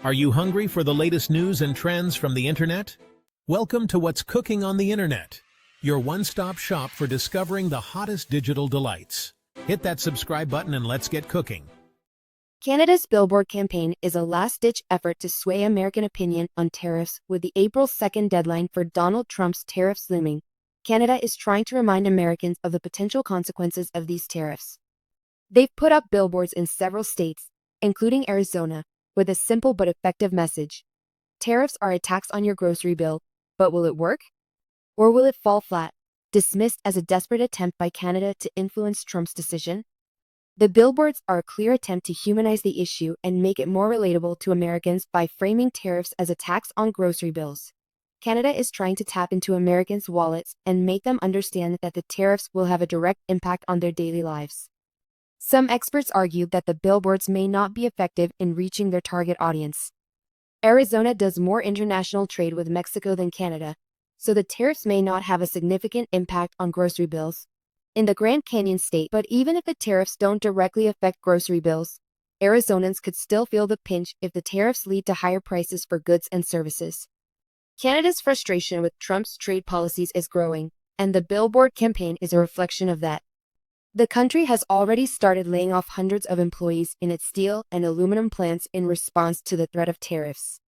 Are you hungry for the latest news and trends from the internet? Welcome to What's Cooking on the Internet, your one-stop shop for discovering the hottest digital delights. Hit that subscribe button and let's get cooking. Canada's Billboard campaign is a last-ditch effort to sway American opinion on tariffs, with the April 2nd deadline for Donald Trump's tariffs looming. Canada is trying to remind Americans of the potential consequences of these tariffs. They've put up billboards in several states, including Arizona, with a simple but effective message. Tariffs are a tax on your grocery bill, but will it work? Or will it fall flat, dismissed as a desperate attempt by Canada to influence Trump's decision? The billboards are a clear attempt to humanize the issue and make it more relatable to Americans by framing tariffs as a tax on grocery bills. Canada is trying to tap into Americans' wallets and make them understand that the tariffs will have a direct impact on their daily lives. Some experts argue that the billboards may not be effective in reaching their target audience. Arizona does more international trade with Mexico than Canada, so the tariffs may not have a significant impact on grocery bills in the Grand Canyon state. But even if the tariffs don't directly affect grocery bills, Arizonans could still feel the pinch if the tariffs lead to higher prices for goods and services. Canada's frustration with Trump's trade policies is growing, and the Billboard campaign is a reflection of that. The country has already started laying off hundreds of employees in its steel and aluminum plants in response to the threat of tariffs.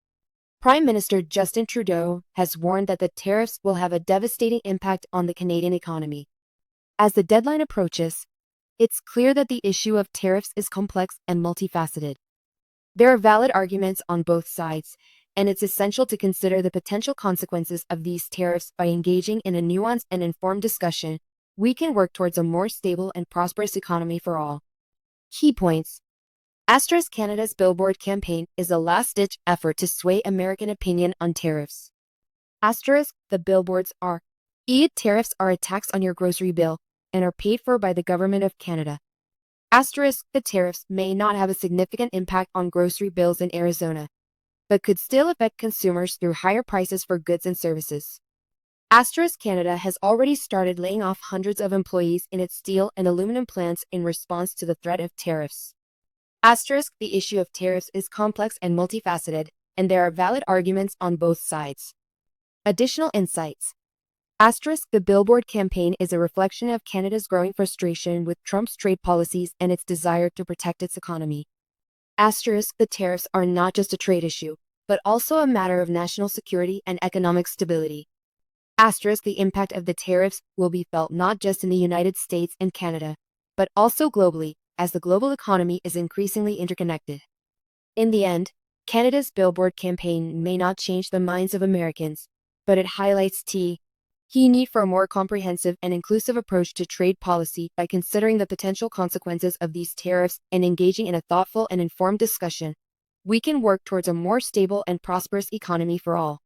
Prime Minister Justin Trudeau has warned that the tariffs will have a devastating impact on the Canadian economy. As the deadline approaches, it's clear that the issue of tariffs is complex and multifaceted. There are valid arguments on both sides, and it's essential to consider the potential consequences of these tariffs by engaging in a nuanced and informed discussion. We can work towards a more stable and prosperous economy for all. Key points. Canada's Billboard campaign is a last-ditch effort to sway American opinion on tariffs. The billboards are tariffs are a tax on your grocery bill and are paid for by the Government of Canada. The tariffs may not have a significant impact on grocery bills in Arizona, but could still affect consumers through higher prices for goods and services. Canada has already started laying off hundreds of employees in its steel and aluminum plants in response to the threat of tariffs. The issue of tariffs is complex and multifaceted, and there are valid arguments on both sides. Additional insights. The Billboard campaign is a reflection of Canada's growing frustration with Trump's trade policies and its desire to protect its economy. The tariffs are not just a trade issue, but also a matter of national security and economic stability. The impact of the tariffs will be felt not just in the United States and Canada, but also globally, as the global economy is increasingly interconnected. In the end, Canada's Billboard campaign may not change the minds of Americans, but it highlights the need for a more comprehensive and inclusive approach to trade policy by considering the potential consequences of these tariffs and engaging in a thoughtful and informed discussion. We can work towards a more stable and prosperous economy for all.